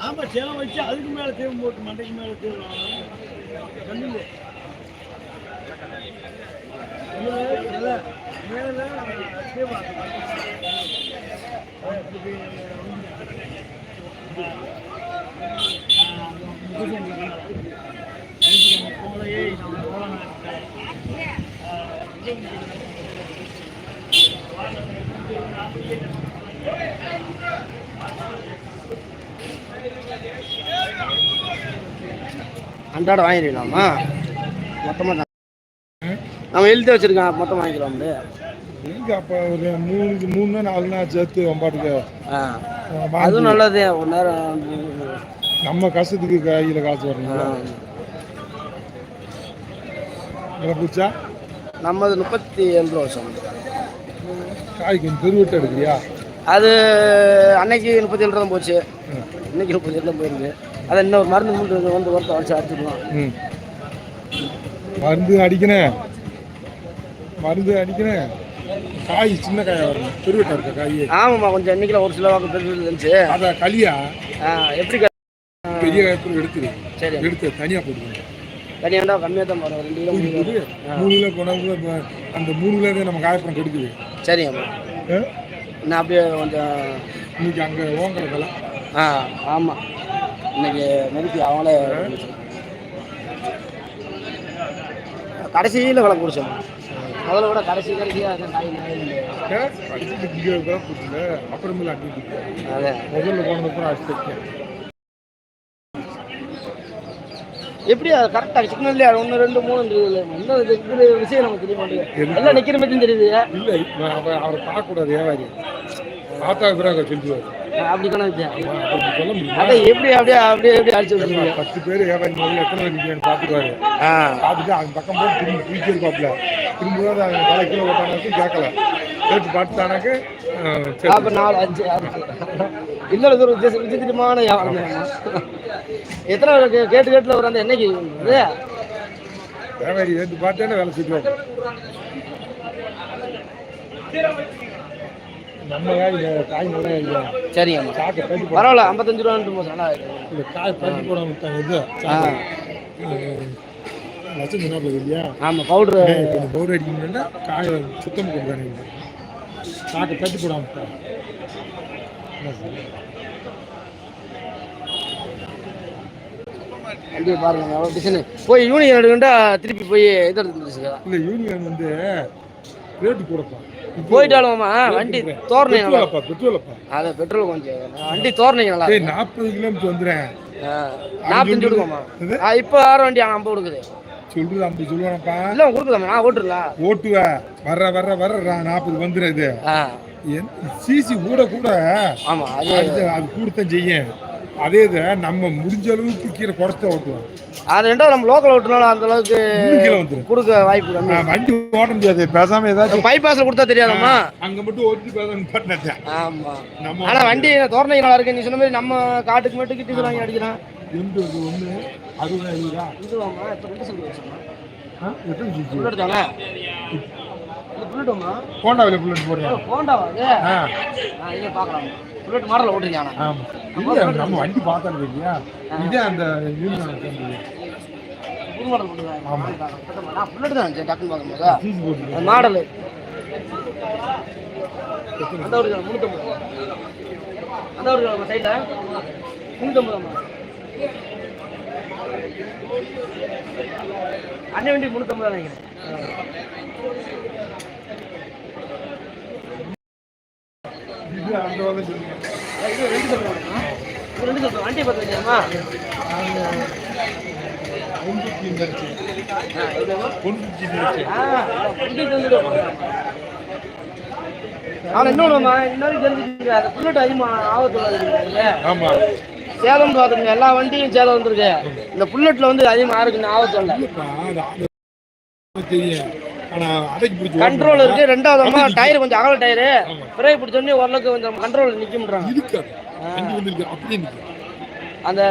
ஆமா சேலம் வச்சு அதுக்கு மேல தேவை போட்டு மண்டைக்கு மேல தேவை அன்றாட வாங்கிடலாமா? மொத்தமாக தான் நம்ம எழுதி வச்சிருக்கோம், மொத்தம் வாங்கிக்கலாம். எங்கே அப்போ ஒரு 3 4 நாள் சேர்த்து பாட்டுக்கு அதுவும் நல்லது. ஒரு நேரம் நம்ம கஷ்டத்துக்கு கையில் காசு வரணும். பூச்சா நம்மது 37 ரூபா வருஷம். காய் கொஞ்சம் பெருவிட்டு எடுக்கிறியா? அது அன்னைக்கு 37 ரூபா தான் போச்சு, இன்னைக்கு 37 தான் போயிருக்கு. அதை இன்னொரு மருந்து வந்து ஒருத்தர் வச்சு அடிச்சுக்கலாம். மருந்து அடிக்கணும். காய் சின்ன காயாக வரணும், பெருவிட்டா இருக்க காய். ஆமாம்மா, கொஞ்சம் இன்னைக்கு ஒரு சில வாக்கு பெருவிட்டு இருந்துச்சு. அதை களியா எப்படி பெரிய காயத்தில் எடுத்துரு. சரி, எடுத்து தனியாக போட்டுக்கணும். தனியாண்டா கம்மியாக தான் வரும். 2 கிலோ 3 கிலோ போனால் அந்த 3 கிலோ நம்ம காயப்படம் கெடுக்குது. சரிங்கம்மா, நான் அப்படியே கொஞ்சம் இன்னைக்கு அங்கே ஓங்கல விலை. ஆமாம், இன்னைக்கு நெருக்கி அவங்களே கடைசியில் விலை குடிச்சோம். முதல்ல விட கடைசியாக அப்புறமேல அதே முதல்ல போனதுக்கு எப்படி கரெக்டாக சிக்னல்லையே 1 2 3 என்ன இருக்கிற விஷயம் நமக்கு தெரிய மாட்டேங்குது. எல்லாம் நிற்கிற மாதிரி தெரியுது. இல்லை, அவரை பார்க்கக்கூடாது. வியாபாரி பார்த்தா பிறகு சொல்லுவார். அப்படி தானே சொல்ல முடியும். அதை எப்படி அப்படியே அடிச்சு விட்டுருங்க. 10 பேர் வியாபாரி முதல்ல எத்தனை பேர் நிற்கிறேன்னு பார்த்துக்குவாரு. பார்த்துட்டு அந்த பக்கம் போய் திரும்பி குளிச்சிருப்பாப்புல. திரும்பும்போது அது தலை கீழே ஓட்டானாக்கும் கேட்கல. கேட்டு பார்த்துட்டானாக்கு அப்போ 4 5 இன்னொரு ஒரு விசித்திரமான வியாபாரம். எத்தனை கேட்டுல ஒரு அந்த என்னைக்கு வியாபாரி எடுத்து பார்த்தேன்னா வேலை செஞ்சுவாங்க. நம்ம காய் நல்லா சரிங்க, பரவாயில்ல. 55 ரூபான்னு நல்லா இந்த காய் பருத்தி போடாம இது லட்சம் சொன்னா இல்லையா? ஆமாம், பவுடர் அடிக்கணும்னா காய் சுத்தம் கொடுத்தாங்க. காக்கை பருத்தி போடாம வண்டியை பாருங்க. அவ்வளோ டிசைனு போய் யூனியன் எடுக்கண்டா திருப்பி போய் இது எடுத்துருச்சு. இல்லை, யூனியன் வந்து ரேட்டு கூடப்பா. போயிட்டாலும்மா வண்டி தோரணைங்க. பெட்ரோலப்பா, அதை பெட்ரோல் கொஞ்சம் வண்டி தோரணைங்க நல்லா. 40 கிலோமீட்டர் வந்துடுறேன். 45 கொடுக்குமா? இப்போ 6 வண்டி 50 கொடுக்குது. சொல்றது 50 சொல்லுவானப்பா. இல்லை கொடுக்குதாம்மா, நான் ஓட்டுறலாம். ஓட்டுவேன். வர 40 வந்துடுது. சிசி கூட ஆமா, அது கூடத்தான் செய்யும். அதே இதை நம்ம முடிஞ்ச அளவுக்கு கீழே குறைச்சா ஓட்டுவோம். அது ரெண்டாவது நம்ம லோக்கல் ஓட்டுனாலும் அந்த அளவுக்கு கீழே வந்துடும், கொடுக்க வாய்ப்பு கம்மி. வண்டி ஓட்ட முடியாது. பேசாம ஏதாச்சும் பைபாஸ்ல கொடுத்தா தெரியாதம்மா. அங்க மட்டும் ஓட்டி பேசாம. ஆமா, ஆனா வண்டி தோரணை நல்லா இருக்கு. நீ சொன்ன மாதிரி நம்ம காட்டுக்கு மட்டும் கிட்டி வாங்கி அடிக்கிறான். ஒன்று 60 இதுவாமா இப்போ 2 சொல்லி வச்சோம்மா. எத்தனை புல்லட் தானே? புல்லட்டுமா? ஹோண்டாவில் புல்லட் போடுறேன். ஹோண்டாவா அது? இங்கே பார்க்கலாம். புல்லட் மாடல் ஓட்டுறீங்க. ஆமாம், இல்லை நம்ம வண்டி பார்த்தா இல்லையா? இதே அந்த யூனியன் புது மாடல் போட்டுருக்காங்க. ஆமாம், நான் புல்லட் தான் டக்குன்னு பார்க்கும்போது மாடல் அந்த ஒரு 350. அந்த ஒரு சைடில் 350. அண்ணன் வண்டி 350 தான் நினைக்கிறேன். அந்த வண்டி பார்த்துருக்கீங்களா? இன்னொன்னுமா இன்னொரு தெரிஞ்சுக்கீங்க, அந்த புல்லட் அதிகமாக ஆபத்து. ஆமா, சேலம் பார்த்துருங்க, எல்லா வண்டியும் சேலம் வந்துருக்கு. இந்த புல்லட்ல வந்து அதிகமாக இருக்குன்னு ஆபத்து இல்லை. தெரியும். ஆனால் அடைக்கி பிடிச்சி கண்ட்ரோல் இருக்கு. ரெண்டாவது டயர் கொஞ்சம் அகல டயரு, பிரேக் பிடிச்சோடனே ஓரளவுக்கு கொஞ்சம் கண்ட்ரோல் நிற்கும்ன்றாங்க. இருக்காது, அப்படியே நிற்கும். அந்த